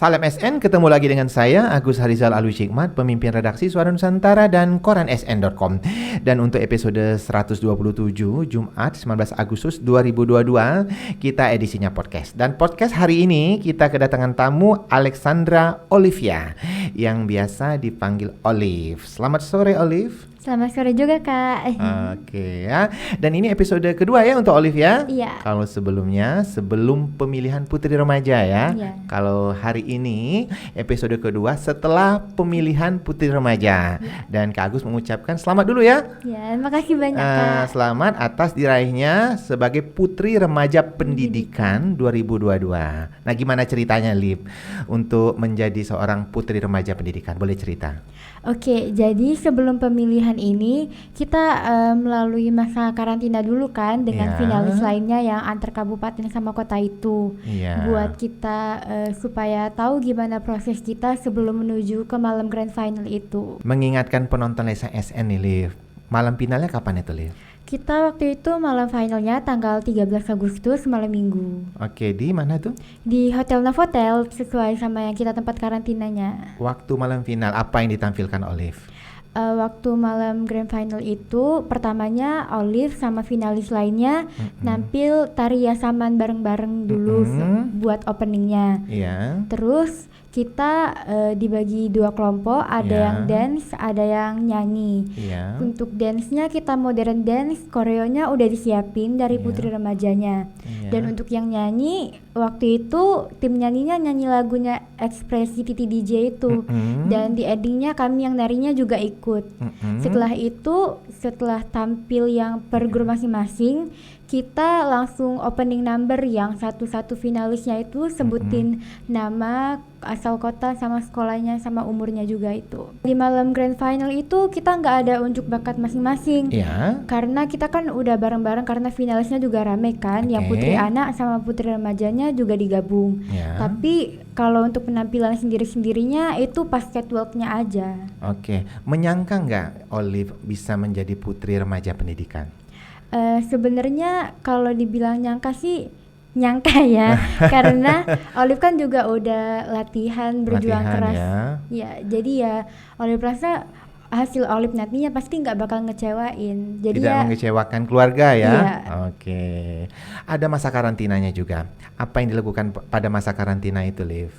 Salam SN, ketemu lagi dengan saya Agus Harizal Alwi Hikmat, pemimpin redaksi Suara Nusantara dan koran sn.com. Dan untuk episode 127 Jumat 19 Agustus 2022, kita edisinya podcast. Dan podcast hari ini kita kedatangan tamu Alexandra Olivia yang biasa dipanggil Olive. Selamat sore Olive. Selamat sore juga Kak. Oke ya. Dan ini episode kedua ya untuk Olivia. Iya. Kalau sebelum pemilihan putri remaja ya. Iya. Kalau hari ini episode kedua setelah pemilihan putri remaja. Iya. Dan Kak Agus mengucapkan selamat dulu ya. Ya, makasih banyak Kak. Selamat atas diraihnya sebagai Putri Remaja Pendidikan 2022. Nah, gimana ceritanya Lip untuk menjadi seorang Putri Remaja Pendidikan? Boleh cerita? Oke, jadi sebelum pemilihan ini kita melalui masa karantina dulu kan dengan Ya. finalis lainnya yang antar kabupaten sama kota itu. Iya. Buat kita supaya tahu gimana proses kita sebelum menuju ke malam grand final itu. Mengingatkan penonton Lesa SN nih Liv. Malam finalnya kapan itu Liv? Kita waktu itu malam finalnya tanggal 13 Agustus malam minggu. Oke, di mana tuh? Di Hotel Novotel sesuai sama yang kita tempat karantinanya. Waktu malam final apa yang ditampilkan Olive? Waktu malam grand final itu pertamanya Olive sama finalis lainnya nampil tari Yasaman bareng-bareng dulu buat openingnya. Iya. Terus kita dibagi dua kelompok, ada Ya. yang dance, ada yang nyanyi. Iya. Untuk dance-nya kita modern dance, koreonya udah disiapin dari Iya. putri remajanya. Iya. Dan untuk yang nyanyi, waktu itu tim nyanyinya nyanyi lagunya Ekspresi Titi DJ itu. Dan di endingnya kami yang narinya juga ikut. Setelah itu, setelah tampil yang per grup masing-masing, kita langsung opening number yang satu-satu finalisnya itu sebutin nama, asal kota, sama sekolahnya, sama umurnya juga itu. Di malam grand final itu kita nggak ada unjuk bakat masing-masing. Iya. Karena kita kan udah bareng-bareng karena finalisnya juga rame kan, yang Oke. putri anak sama putri remajanya juga digabung. Ya. Tapi kalau untuk penampilan sendiri-sendirinya itu pas catwalknya aja. Oke. Menyangka nggak Olive bisa menjadi Putri Remaja Pendidikan? Sebenarnya kalau dibilang nyangka sih nyangka ya, karena Olive kan juga udah latihan berjuang Latihan, keras. ya. Ya, jadi ya Olive rasa hasil Olive nantinya pasti nggak bakal ngecewain. Jadi Tidak ya mengecewakan keluarga ya? Iya. Oke. Ada masa karantinanya juga. Apa yang dilakukan pada masa karantina itu, Liv?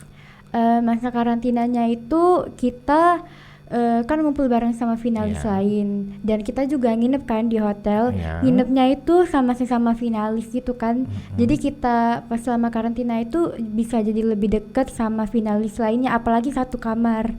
masa karantinanya itu kita kan ngumpul bareng sama finalis Iya. lain, dan kita juga nginep kan di hotel. Iya. Nginepnya itu sama sesama finalis gitu kan. Jadi kita pas selama karantina itu bisa jadi lebih deket sama finalis lainnya, apalagi satu kamar.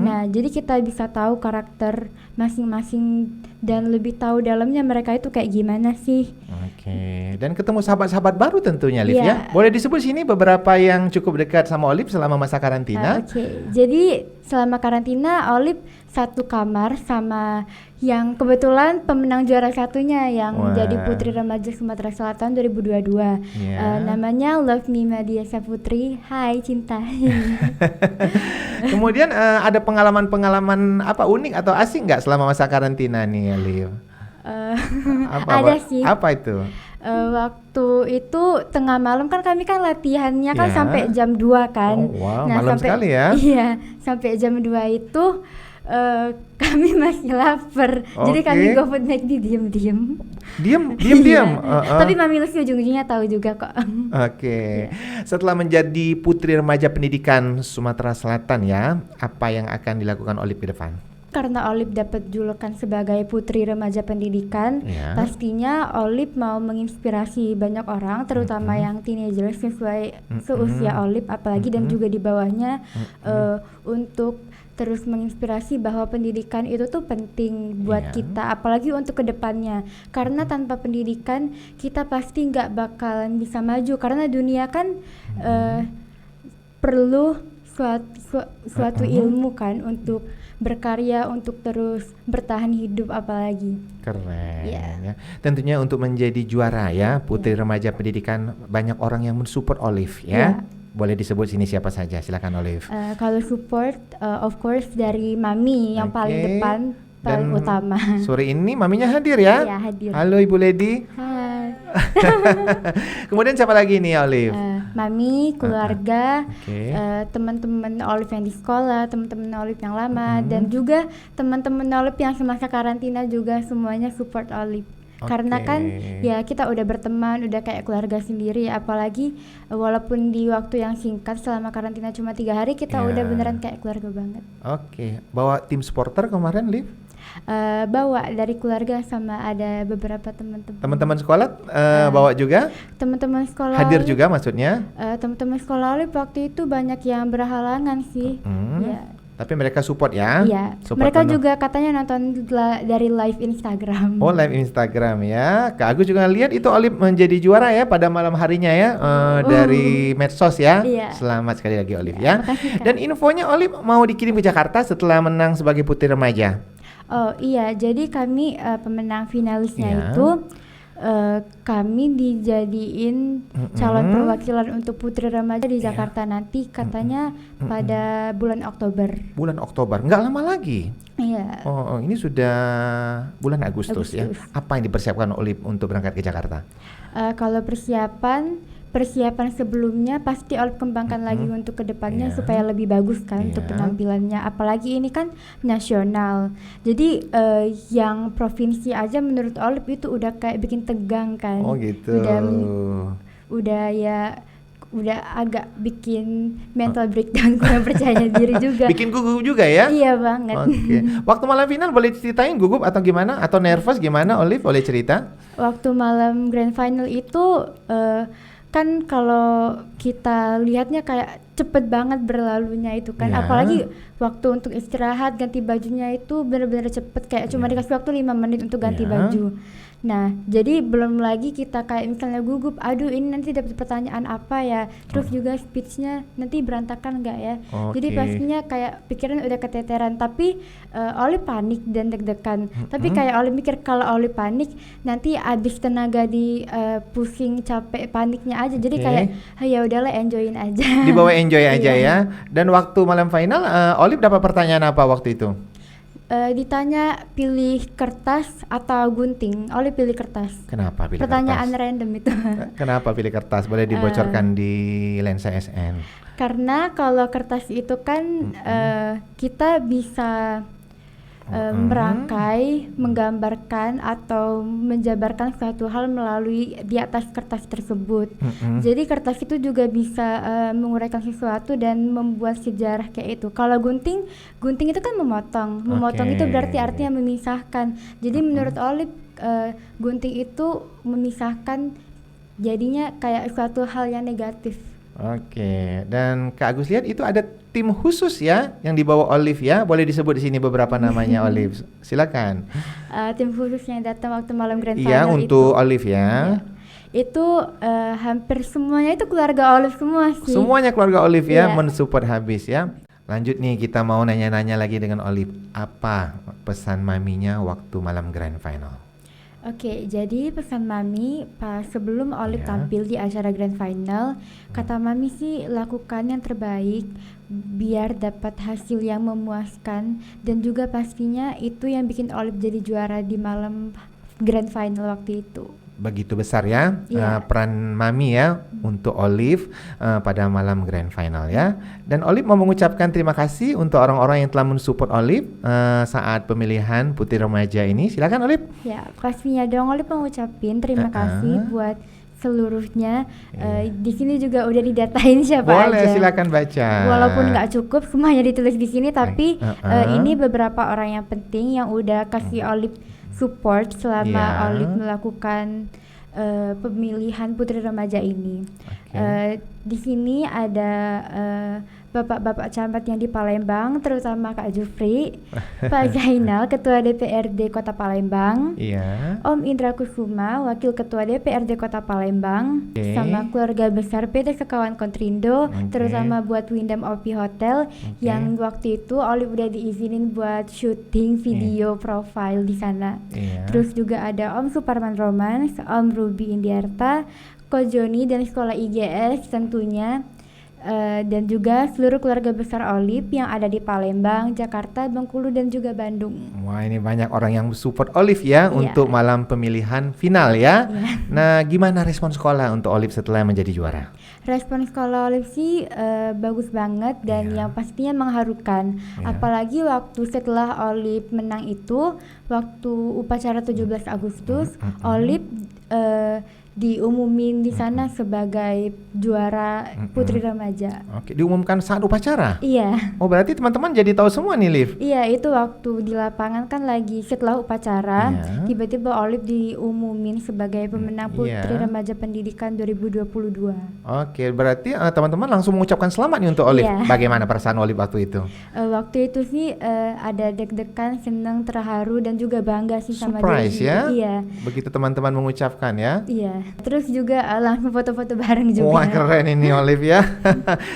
Nah, jadi kita bisa tahu karakter masing-masing dan lebih tahu dalamnya mereka itu kayak gimana sih. Oke. Dan ketemu sahabat-sahabat baru tentunya, Liv Iya. ya? Boleh disebut sini beberapa yang cukup dekat sama Olive selama masa karantina? Oke, jadi selama karantina Olive satu kamar sama yang kebetulan pemenang juara satunya yang Wah. jadi Putri Remaja Sumatera Selatan 2022. Iya. Namanya Love Me Madiasa Putri. Hai cinta. Kemudian ada pengalaman-pengalaman apa unik atau asing nggak selama masa karantina nih, Liv? Ada sih. Apa itu? Waktu itu tengah malam kan kami kan latihannya kan Ya. sampai jam 2 kan. Oh, wow, malam sekali ya. Iya, sampai jam 2 itu kami masih lapar. Jadi Oke. kami GoFood McD diem-diem. Diam. Iya. Tapi Mami Lucy ujung-ujungnya tahu juga kok. Oke. Setelah menjadi Putri Remaja Pendidikan Sumatera Selatan ya, apa yang akan dilakukan Olive ke depan? Karena Olive dapat julukan sebagai Putri Remaja Pendidikan, Ya. pastinya Olive mau menginspirasi banyak orang, terutama yang teenager sesuai seusia Olive, apalagi dan juga di bawahnya, untuk terus menginspirasi bahwa pendidikan itu tuh penting buat Iya. kita, apalagi untuk kedepannya. Karena tanpa pendidikan kita pasti nggak bakalan bisa maju, karena dunia kan perlu suatu ilmu kan untuk berkarya, untuk terus bertahan hidup apalagi. Keren Iya. ya. Tentunya untuk menjadi juara ya Putri Remaja Pendidikan banyak orang yang mensupport Olive ya. Iya. Boleh disebut sini siapa saja, silakan Olive. Kalau support of course dari Mami yang paling Oke. depan, paling Dan utama. Sore ini maminya hadir ya? Iya, hadir. Halo Ibu Lady. Hai. Kemudian siapa lagi nih Olive? Mami, keluarga, Oke. teman-teman Olive yang di sekolah, teman-teman Olive yang lama, Mm-mm. dan juga teman-teman Olive yang semasa karantina juga semuanya support Olive. Karena kan Oke. ya kita udah berteman, udah kayak keluarga sendiri, apalagi walaupun di waktu yang singkat selama karantina cuma 3 hari, kita Ya. udah beneran kayak keluarga banget. Oke, bawa tim supporter kemarin, Liv? Bawa dari keluarga sama ada beberapa teman-teman. Teman-teman sekolah bawa juga? Teman-teman sekolah Hadir Olive, juga maksudnya? teman-teman sekolah Olive waktu itu banyak yang berhalangan sih. Hmm. Ya. Tapi mereka support ya? Iya, Support mereka penuh. juga katanya nonton dari live Instagram. Oh, live Instagram ya. Kak Agus juga lihat itu Olive menjadi juara ya pada malam harinya ya dari medsos ya. Iya. Selamat sekali lagi Olive ya. Makasih, Kak. Dan infonya Olive mau dikirim ke Jakarta setelah menang sebagai putri remaja. Oh iya, jadi kami pemenang finalisnya Iya. itu kami dijadiin calon perwakilan untuk putri remaja di Jakarta nanti katanya pada bulan Oktober. Bulan Oktober, nggak lama lagi. Iya. Oh, ini sudah bulan Agustus ya. Agustus. Apa yang dipersiapkan Olive untuk berangkat ke Jakarta? Kalau persiapan sebelumnya pasti Olive kembangkan lagi untuk kedepannya Iya. supaya lebih bagus kan untuk Iya. penampilannya, apalagi ini kan nasional, jadi yang provinsi aja menurut Olive itu udah kayak bikin tegang kan. Oh gitu. Udah agak bikin mental breakdown, kurang percaya diri juga. Bikin gugup juga ya? Iya banget. Oke. Waktu malam final boleh ceritain gugup atau gimana? Atau nervous gimana Olive? Boleh cerita? Waktu malam grand final itu kan kalau kita lihatnya kayak cepet banget berlalunya itu kan, Ya. apalagi waktu untuk istirahat ganti bajunya itu benar-benar cepet, kayak cuma dikasih waktu 5 menit untuk ganti Ya. baju. Nah jadi belum lagi kita kayak misalnya gugup, aduh ini nanti dapat pertanyaan apa ya, terus juga speechnya nanti berantakan nggak ya. Jadi Oke. pastinya kayak pikiran udah keteteran, tapi Oli panik dan deg-degan. Tapi kayak Oli mikir kalau Oli panik nanti abis tenaga di pusing, capek, paniknya aja. Jadi Oke. kayak ya udahlah, enjoyin aja. Dibawa enjoy aja Iya. ya. Dan waktu malam final Olive dapat pertanyaan apa waktu itu? Ditanya pilih kertas atau gunting, Oli pilih kertas. Kenapa pilih Pertanyaan kertas? random itu. Kenapa pilih kertas? Boleh dibocorkan di lensa SN. Karena kalau kertas itu kan kita bisa merangkai, menggambarkan atau menjabarkan suatu hal melalui di atas kertas tersebut. Jadi kertas itu juga bisa menguraikan sesuatu dan membuat sejarah kayak itu. Kalau gunting itu kan memotong itu berarti artinya memisahkan. Jadi menurut Olive gunting itu memisahkan, jadinya kayak suatu hal yang negatif. Oke, dan Kak Agus lihat itu ada tim khusus ya yang dibawa Olive ya. Boleh disebut di sini beberapa namanya Olive. Silakan. Tim khusus yang datang waktu malam grand Iya, final untuk itu, Olive ya. itu hampir semuanya itu keluarga Olive semua sih. Semuanya keluarga Olive ya Iya. mensupport habis ya. Lanjut nih, kita mau nanya-nanya lagi dengan Olive. Apa pesan maminya waktu malam grand final? Oke, jadi pesan Mami pas sebelum Olive Iya. tampil di acara grand final, kata Mami sih lakukan yang terbaik biar dapat hasil yang memuaskan, dan juga pastinya itu yang bikin Olive jadi juara di malam grand final waktu itu. Begitu besar ya Iya. peran mami ya untuk Olive pada malam grand final ya. Dan Olive mau mengucapkan terima kasih untuk orang-orang yang telah mensupport Olive saat pemilihan putri remaja ini. Silakan Olive. Ya, pastinya dong Olive mau ngucapin terima kasih buat seluruhnya. Di sini juga udah didatain siapa Boleh, aja. silakan baca. Walaupun nggak cukup semuanya ditulis di sini, tapi Uh-uh. ini beberapa orang yang penting yang udah kasih Olive support selama Iya. Olive melakukan pemilihan putri remaja ini. Oke. Di sini ada bapak-bapak camat yang di Palembang, terutama Kak Jufri, Pak Zainal, Ketua DPRD Kota Palembang, Iya. Om Indra Kusuma, Wakil Ketua DPRD Kota Palembang, Oke. sama keluarga besar PT Sekawan Kontrindo, Oke. terutama buat Windham OP Hotel yang waktu itu Olive udah diizinin buat syuting video profile di sana. Iya. Terus juga ada Om Suparman Romans, Om Ruby Indiarta, Ko Joni dan Sekolah IGS tentunya. dan juga seluruh keluarga besar Olive yang ada di Palembang, Jakarta, Bengkulu dan juga Bandung. Wah, ini banyak orang yang support Olive ya untuk malam pemilihan final ya. Nah, gimana respon sekolah untuk Olive setelah menjadi juara? Respon sekolah Olive sih bagus banget dan yang pastinya mengharukan. Apalagi waktu setelah Olive menang itu, waktu upacara 17 Agustus, Olive diumumin di sana sebagai juara putri remaja. Oke, diumumkan saat upacara? Iya. Oh, berarti teman-teman jadi tahu semua nih, Liv? Iya, itu waktu di lapangan kan lagi setelah upacara, tiba-tiba Olive diumumin sebagai pemenang putri remaja pendidikan 2022. Oke, berarti teman-teman langsung mengucapkan selamat nih untuk Olive. Bagaimana perasaan Olive waktu itu? Waktu itu sih ada deg-degan, senang, terharu dan juga bangga sih sama surprise diri. Ya? Iya. Begitu teman-teman mengucapkan ya? Iya. Terus juga langsung foto-foto bareng juga. Wah, keren ini Olive ya.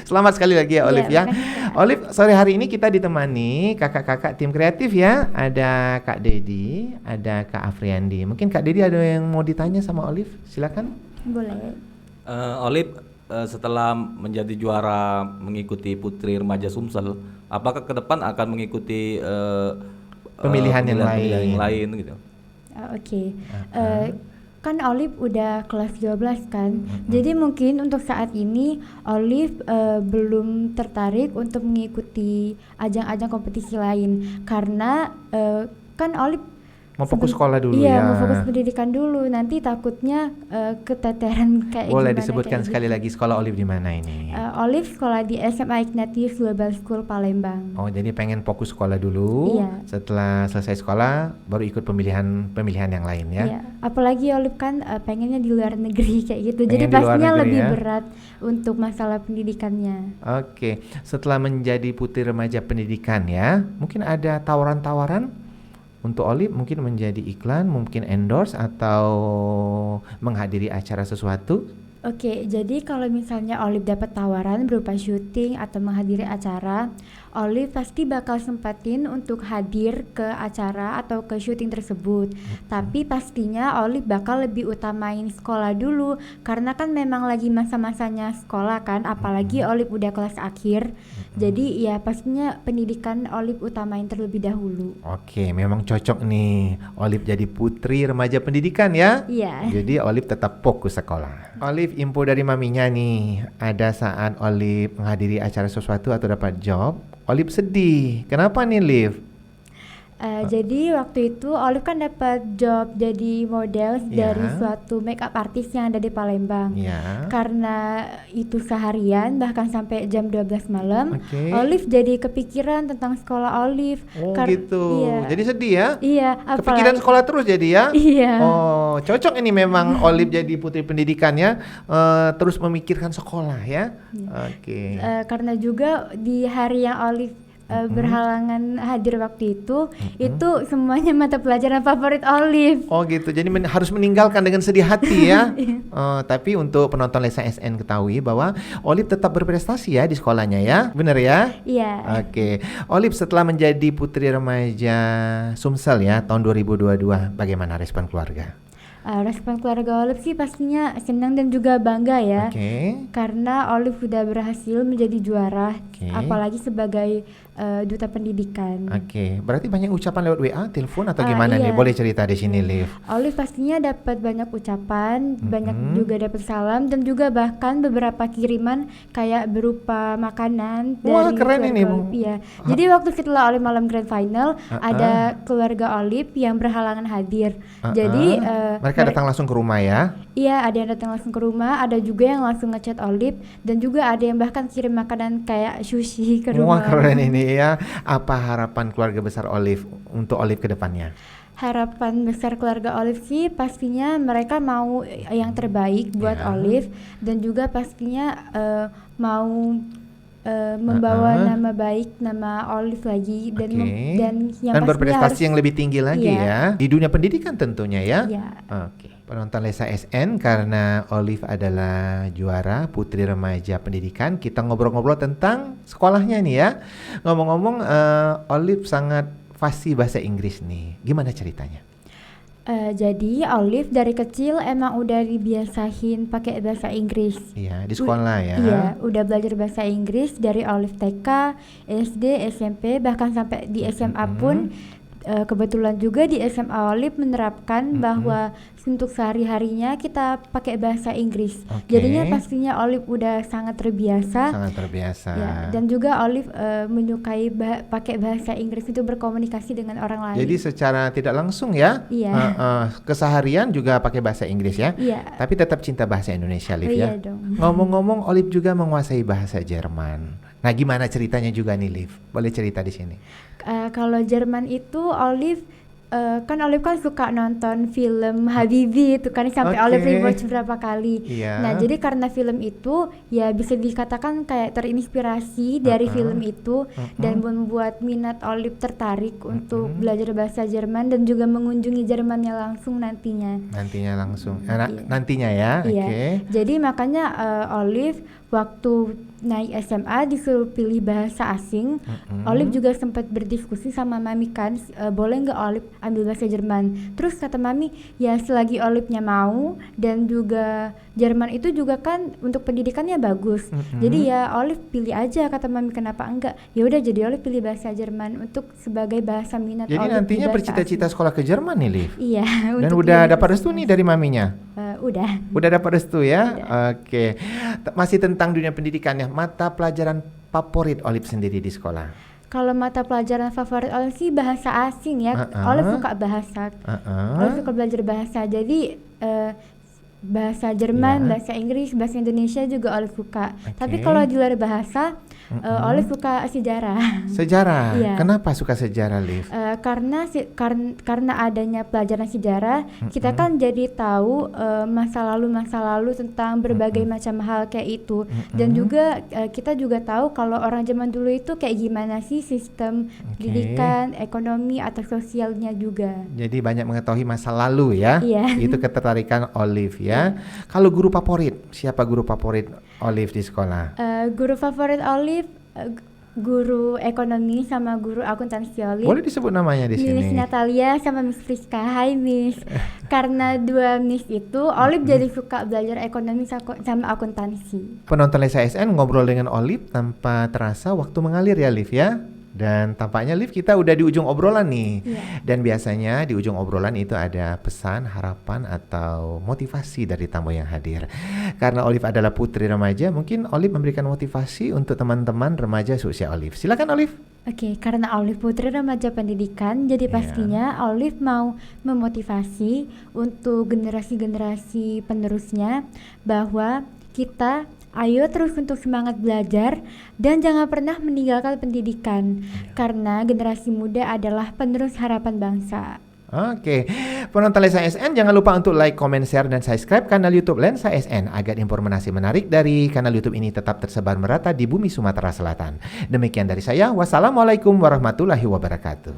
Selamat sekali lagi ya Olive ya. Olive, sore hari ini kita ditemani kakak-kakak tim kreatif ya. Ada Kak Dedi, ada Kak Afriandi. Mungkin Kak Dedi ada yang mau ditanya sama Olive? Silakan. Boleh. Olive, setelah menjadi juara mengikuti Putri Remaja Sumsel, apakah ke depan akan mengikuti pemilihan yang lain gitu? Oke. Kan Olive udah kelas 12 kan. Jadi mungkin untuk saat ini Olive belum tertarik untuk mengikuti ajang-ajang kompetisi lain karena kan Olive mau fokus sekolah dulu iya, mau fokus pendidikan dulu. Nanti takutnya keteteran kayak boleh gimana, disebutkan kayak sekali lagi sekolah Olive di mana ini? Olive sekolah di SMA Ignatius Global School Palembang. Oh, jadi pengen fokus sekolah dulu. Iya. Setelah selesai sekolah baru ikut pemilihan yang lain ya. Iya. Apalagi Olive kan pengennya di luar negeri kayak gitu. Jadi pastinya lebih berat untuk masalah pendidikannya. Oke. Setelah menjadi putri remaja pendidikan ya, mungkin ada tawaran-tawaran untuk Olive, mungkin menjadi iklan, mungkin endorse atau menghadiri acara sesuatu. Oke, jadi kalau misalnya Olive dapat tawaran berupa syuting atau menghadiri acara, Olive pasti bakal sempatin untuk hadir ke acara atau ke syuting tersebut. Tapi pastinya Olive bakal lebih utamain sekolah dulu, karena kan memang lagi masa-masanya sekolah kan, apalagi Olive udah kelas akhir. Jadi ya pastinya pendidikan Olive utamain terlebih dahulu. Oke, memang cocok nih Olive jadi putri remaja pendidikan ya. Iya. Jadi Olive tetap fokus sekolah. Olive, info dari maminya nih, ada saat Olive menghadiri acara sesuatu atau dapat job, Olive sedih. Kenapa nih, Liv? Jadi waktu itu Olive kan dapat job jadi model dari suatu makeup artist yang ada di Palembang. Karena itu seharian bahkan sampai jam 12 malam, Olive jadi kepikiran tentang sekolah Olive. Oh gitu. Iya. Jadi sedih ya? Iya. Kepikiran sekolah terus jadi ya? Iya. Oh, cocok ini memang Olive jadi putri pendidikan ya, terus memikirkan sekolah ya. Oke. Karena juga di hari yang Olive berhalangan hadir waktu itu semuanya mata pelajaran favorit Olive. Oh gitu, jadi harus meninggalkan dengan sedih hati ya. Tapi untuk penonton Lesa SN ketahui bahwa Olive tetap berprestasi ya di sekolahnya ya, bener ya? Iya. Oke, Olive setelah menjadi putri remaja Sumsel ya tahun 2022, bagaimana respon keluarga? Respon keluarga Olive sih pastinya senang dan juga bangga ya. Karena Olive sudah berhasil menjadi juara, apalagi sebagai duta pendidikan. Berarti banyak ucapan lewat WA, telepon atau gimana nih? Boleh cerita di sini, Liv. Olive pastinya dapat banyak ucapan, banyak juga dapat salam dan juga bahkan beberapa kiriman kayak berupa makanan dari Wah, keren ini, Bu. Iya. Jadi waktu setelah Olive malam grand final ada keluarga Olive yang berhalangan hadir. Jadi mereka datang langsung ke rumah ya? Iya, ada yang datang langsung ke rumah, ada juga yang langsung ngechat Olive, dan juga ada yang bahkan kirim makanan kayak sushi ke rumah. Wah, keren ini ya. Apa harapan keluarga besar Olive untuk Olive ke depannya? Harapan besar keluarga Olive sih pastinya mereka mau yang terbaik buat Olive, dan juga pastinya mau membawa nama baik, nama Olive lagi, dan yang berprestasi yang lebih tinggi lagi ya di dunia pendidikan tentunya ya. Penonton Lesa SN, karena Olive adalah juara putri remaja pendidikan, kita ngobrol-ngobrol tentang sekolahnya nih ya. Ngomong-ngomong, Olive sangat fasih bahasa Inggris nih. Gimana ceritanya? Jadi Olive dari kecil emang udah dibiasain pakai bahasa Inggris. Iya, di sekolah ya. Iya, udah belajar bahasa Inggris dari Olive TK, SD, SMP, bahkan sampai di SMA pun. Kebetulan juga di SMA Olive menerapkan bahwa untuk sehari-harinya kita pakai bahasa Inggris. Oke. Jadinya pastinya Olive udah sangat terbiasa. Sangat terbiasa. Ya, dan juga Olive menyukai pakai bahasa Inggris untuk berkomunikasi dengan orang lain. Jadi secara tidak langsung ya, Iya. keseharian juga pakai bahasa Inggris ya. Iya. Tapi tetap cinta bahasa Indonesia, Liv ya. Iya dong. Ngomong-ngomong, Olive juga menguasai bahasa Jerman. Nah, gimana ceritanya juga nih, Liv? Boleh cerita di sini. Kalau Jerman itu Olive kan Olive kan suka nonton film Habibie itu kan sampai Oke. Olive rewatch berapa kali. Iya. Nah, jadi karena film itu ya bisa dikatakan kayak terinspirasi dari film itu dan membuat minat Olive tertarik untuk belajar bahasa Jerman dan juga mengunjungi Jermannya langsung nantinya. Nantinya langsung. Iya. Nantinya ya. Iya. Oke. Jadi makanya Olive waktu naik SMA disuruh pilih bahasa asing, Olive juga sempat berdiskusi sama Mami kan, boleh nggak Olive ambil bahasa Jerman. Terus kata Mami, ya selagi Olive-nya mau dan juga Jerman itu juga kan untuk pendidikannya bagus. Jadi ya Olive pilih aja, kata Mami, kenapa enggak? Ya udah, jadi Olive pilih bahasa Jerman untuk sebagai bahasa minat Jadi Olive di nantinya bahasa bercita-cita asing. sekolah ke Jerman nih, Liv. Iya. Dan untuk udah pilih dapat bahasa restu nih dari maminya. Udah. Udah dapat restu ya? Oke. Masih tentang dunia pendidikan ya. Mata pelajaran favorit Olive sendiri di sekolah? Kalau mata pelajaran favorit Olive sih bahasa asing ya. Olive suka bahasa. Olive suka belajar bahasa. Jadi bahasa Jerman, bahasa Inggris, bahasa Indonesia juga Olive suka. Tapi kalau di luar bahasa, Olive suka sejarah. Sejarah? Iya. Kenapa suka sejarah, Liv? Karena adanya pelajaran sejarah, kita kan jadi tahu masa lalu tentang berbagai macam hal kayak itu. Dan juga kita juga tahu kalau orang zaman dulu itu kayak gimana sih sistem pendidikan, ekonomi atau sosialnya juga. Jadi banyak mengetahui masa lalu ya. Iya. Itu ketertarikan Olive ya. Kalau guru favorit, siapa guru favorit Olive di sekolah? Guru favorit Olive, guru ekonomi sama guru akuntansi Olive. Boleh disebut namanya di Miss sini. Natalia sama Miss Friska. Hai Miss. Karena dua Miss itu Olive jadi suka belajar ekonomi sama akuntansi. Penonton Lesa SN ngobrol dengan Olive tanpa terasa waktu mengalir ya, Liv ya. Dan tampaknya Liv kita udah di ujung obrolan nih. Iya. Dan biasanya di ujung obrolan itu ada pesan, harapan atau motivasi dari tamu yang hadir. Karena Olive adalah putri remaja, mungkin Olive memberikan motivasi untuk teman-teman remaja seusia Olive. Silakan Olive. Oke, karena Olive putri remaja pendidikan, jadi pastinya Olive mau memotivasi untuk generasi-generasi penerusnya bahwa kita ayo terus untuk semangat belajar dan jangan pernah meninggalkan pendidikan karena generasi muda adalah penerus harapan bangsa. Oke, penonton Lensa SN jangan lupa untuk like, comment, share, dan subscribe kanal YouTube Lensa SN agar informasi menarik dari kanal YouTube ini tetap tersebar merata di bumi Sumatera Selatan. Demikian dari saya, wassalamualaikum warahmatullahi wabarakatuh.